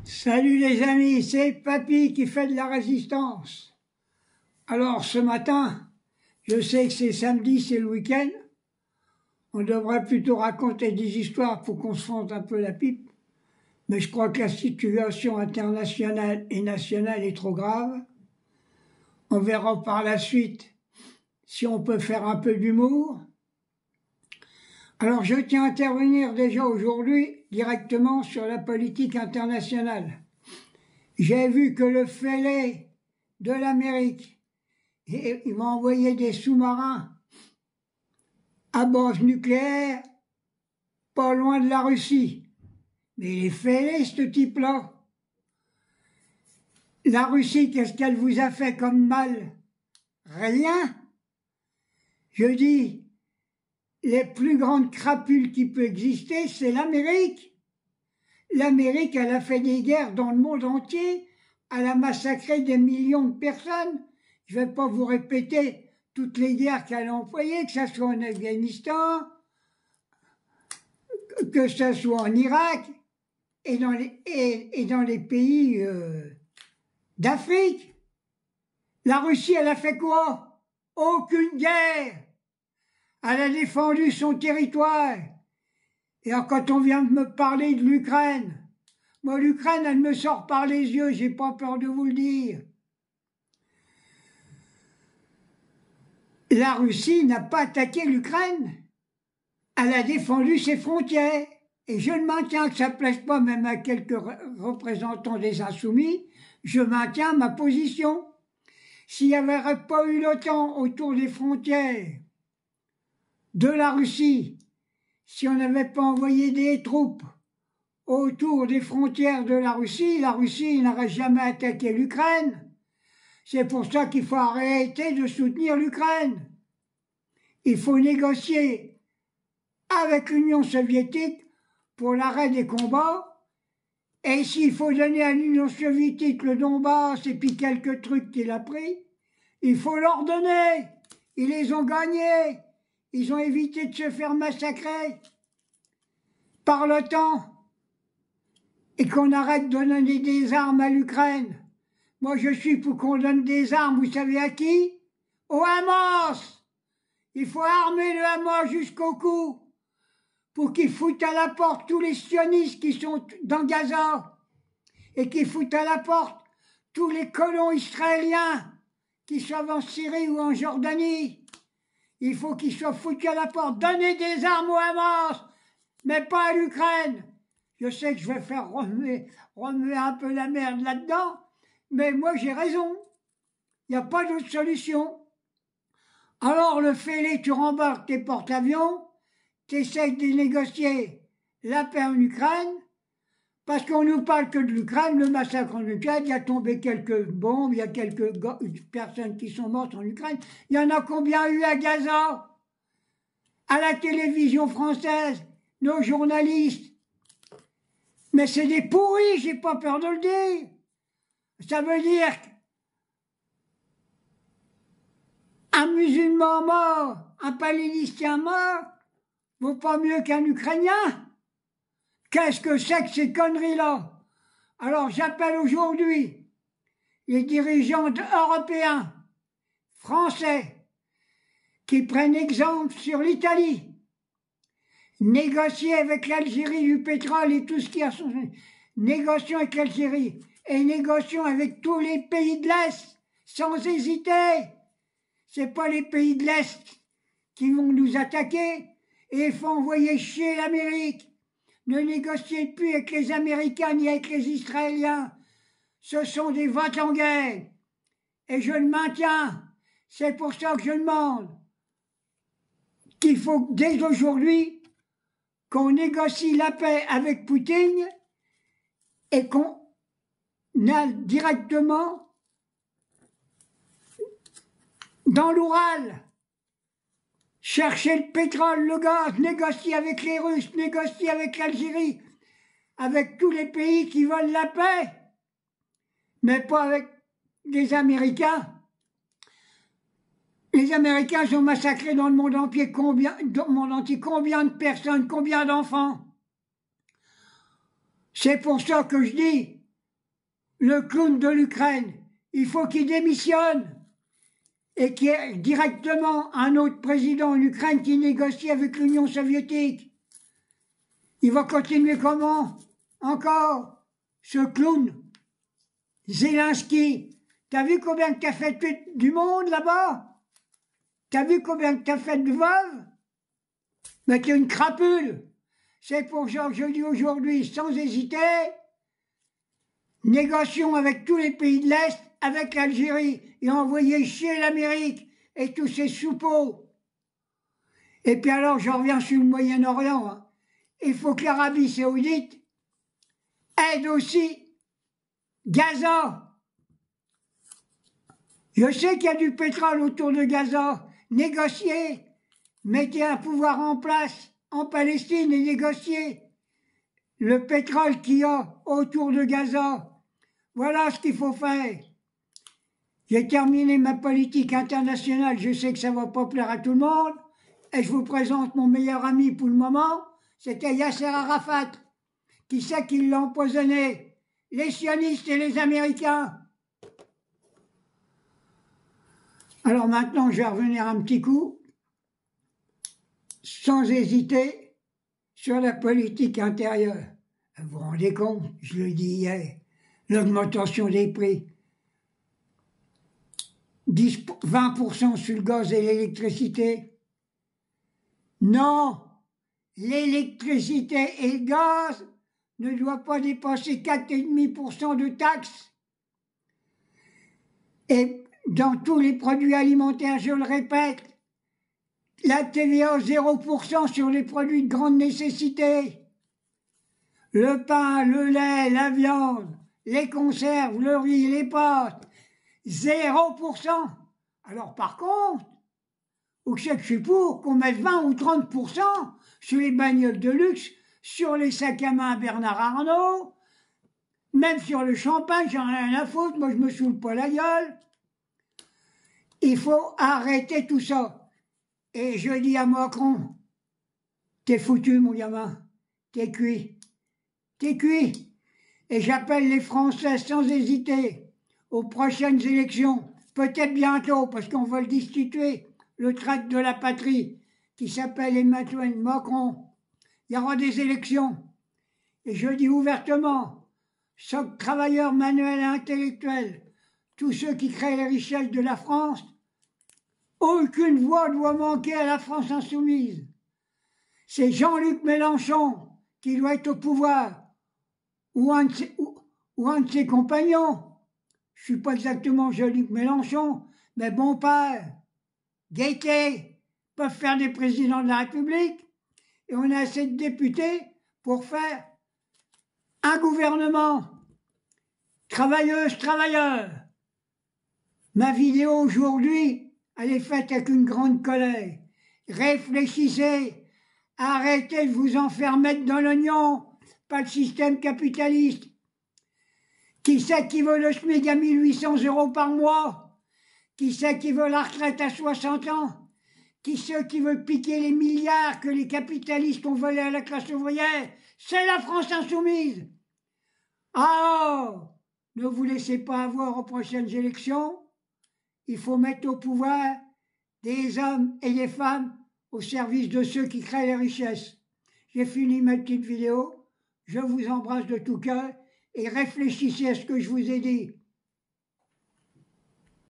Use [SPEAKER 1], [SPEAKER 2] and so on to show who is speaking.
[SPEAKER 1] Salut les amis, c'est Papy qui fait de la résistance. Alors ce matin, je sais que c'est samedi, c'est le week-end. On devrait plutôt raconter des histoires pour qu'on se fonde un peu la pipe. Mais je crois que la situation internationale et nationale est trop grave. On verra par la suite si on peut faire un peu d'humour. Alors je tiens à intervenir déjà aujourd'hui directement sur la politique internationale. J'ai vu que le fêlé de l'Amérique, il m'a envoyé des sous-marins à base nucléaire, pas loin de la Russie. Mais il est fêlé, ce type-là. La Russie, qu'est-ce qu'elle vous a fait comme mal? Rien. Je dis, les plus grandes crapules qui peuvent exister, c'est l'Amérique. L'Amérique, elle a fait des guerres dans le monde entier, elle a massacré des millions de personnes. Je ne vais pas vous répéter toutes les guerres qu'elle a envoyées, que ce soit en Afghanistan, que ce soit en Irak, et dans les pays d'Afrique. La Russie, elle a fait quoi? Aucune guerre. Elle a défendu son territoire. Et alors, quand on vient de me parler de l'Ukraine, moi, l'Ukraine, elle me sort par les yeux, j'ai pas peur de vous le dire. La Russie n'a pas attaqué l'Ukraine. Elle a défendu ses frontières. Et je le maintiens, que ça ne plaise pas même à quelques représentants des Insoumis, je maintiens ma position. S'il n'y avait pas eu l'OTAN autour des frontières de la Russie, si on n'avait pas envoyé des troupes autour des frontières de la Russie n'aurait jamais attaqué l'Ukraine. C'est pour ça qu'il faut arrêter de soutenir l'Ukraine. Il faut négocier avec l'Union soviétique pour l'arrêt des combats. Et s'il faut donner à l'Union soviétique le Donbass et puis quelques trucs qu'il a pris, il faut leur donner. Ils les ont gagnés. Ils ont évité de se faire massacrer par l'OTAN. Et qu'on arrête de donner des armes à l'Ukraine. Moi, je suis pour qu'on donne des armes, vous savez à qui? Au Hamas. Il faut armer le Hamas jusqu'au cou pour qu'ils foutent à la porte tous les sionistes qui sont dans Gaza et qu'ils foutent à la porte tous les colons israéliens qui sont en Syrie ou en Jordanie. Il faut qu'ils soient foutus à la porte. Donnez des armes au Hamas, mais pas à l'Ukraine. Je sais que je vais faire remuer un peu la merde là-dedans, mais moi j'ai raison. Il n'y a pas d'autre solution. Alors le fêlé, tu rembarques tes porte-avions, tu essayes de négocier la paix en Ukraine, parce qu'on nous parle que de l'Ukraine, le massacre en Ukraine, il y a tombé quelques bombes, il y a quelques personnes qui sont mortes en Ukraine. Il y en a combien eu à Gaza? À la télévision française, nos journalistes. Mais c'est des pourris, j'ai pas peur de le dire. Ça veut dire qu'un musulman mort, un palestinien mort, vaut pas mieux qu'un Ukrainien. Qu'est-ce que c'est que ces conneries-là? Alors j'appelle aujourd'hui les dirigeants européens, français, qui prennent exemple sur l'Italie. Négocier avec l'Algérie du pétrole et tout ce qui a changé. Négocions avec l'Algérie et négocions avec tous les pays de l'Est, sans hésiter. C'est pas les pays de l'Est qui vont nous attaquer et il faut envoyer chier l'Amérique. Ne négociez plus avec les Américains ni avec les Israéliens. Ce sont des va-t-en-guerre. Et je le maintiens. C'est pour ça que je demande qu'il faut dès aujourd'hui qu'on négocie la paix avec Poutine et qu'on aille directement dans l'Oural, chercher le pétrole, le gaz, négocier avec les Russes, négocier avec l'Algérie, avec tous les pays qui veulent la paix, mais pas avec les Américains. Les Américains ont massacré dans le monde entier combien de personnes, combien d'enfants? C'est pour ça que je dis, le clown de l'Ukraine, il faut qu'il démissionne et qu'il y ait directement un autre président en Ukraine qui négocie avec l'Union soviétique. Il va continuer comment? Encore ce clown, Zelensky. T'as vu combien t'as fait du monde là-bas? T'as vu combien t'as fait de veuves? Mais t'es une crapule. C'est pour ça que je dis aujourd'hui, sans hésiter, négocions avec tous les pays de l'Est, avec l'Algérie, et envoyez chier l'Amérique et tous ces soupaux. Et puis alors, je reviens sur le Moyen-Orient. Hein. Il faut que l'Arabie saoudite aide aussi Gaza. Je sais qu'il y a du pétrole autour de Gaza. Négociez. Mettez un pouvoir en place en Palestine et négociez le pétrole qu'il y a autour de Gaza. Voilà ce qu'il faut faire. J'ai terminé ma politique internationale. Je sais que ça ne va pas plaire à tout le monde. Et je vous présente mon meilleur ami pour le moment. C'était Yasser Arafat. Qui c'est qui l'a empoisonné? Les sionistes et les Américains. Alors maintenant, je vais revenir un petit coup, sans hésiter, sur la politique intérieure. Vous vous rendez compte, je le dis hier, l'augmentation des prix. 20% sur le gaz et l'électricité. Non, l'électricité et le gaz ne doivent pas dépasser 4,5% de taxes. Et dans tous les produits alimentaires, je le répète, la TVA 0% sur les produits de grande nécessité. Le pain, le lait, la viande, les conserves, le riz, les pâtes, 0%. Alors par contre, ou que je suis pour qu'on mette 20 ou 30% sur les bagnoles de luxe, sur les sacs à main Bernard Arnault, même sur le champagne, j'en ai rien à foutre, moi je me saoule pas la gueule. Il faut arrêter tout ça. Et je dis à Macron, t'es foutu mon gamin, t'es cuit. T'es cuit. Et j'appelle les Français sans hésiter aux prochaines élections, peut-être bientôt, parce qu'on va le destituer, le traître de la patrie, qui s'appelle Emmanuel Macron. Il y aura des élections. Et je dis ouvertement, chaque travailleur manuel et intellectuel, tous ceux qui créent les richesses de la France, aucune voix doit manquer à la France insoumise. C'est Jean-Luc Mélenchon qui doit être au pouvoir, ou un de ses compagnons. Je ne suis pas exactement Jean-Luc Mélenchon, mais bon père, Guaité, peuvent faire des présidents de la République, et on a assez de députés pour faire un gouvernement. Travailleuses, travailleurs. Ma vidéo aujourd'hui, elle est faite avec une grande colère. Réfléchissez, arrêtez de vous enfermer dans l'oignon, pas le système capitaliste. Qui c'est qui veut le SMIC à 1800 € par mois? Qui c'est qui veut la retraite à 60 ans? Qui c'est qui veut piquer les milliards que les capitalistes ont volés à la classe ouvrière? C'est la France insoumise. Alors, ne vous laissez pas avoir aux prochaines élections. Il faut mettre au pouvoir des hommes et des femmes au service de ceux qui créent les richesses. J'ai fini ma petite vidéo. Je vous embrasse de tout cœur et réfléchissez à ce que je vous ai dit.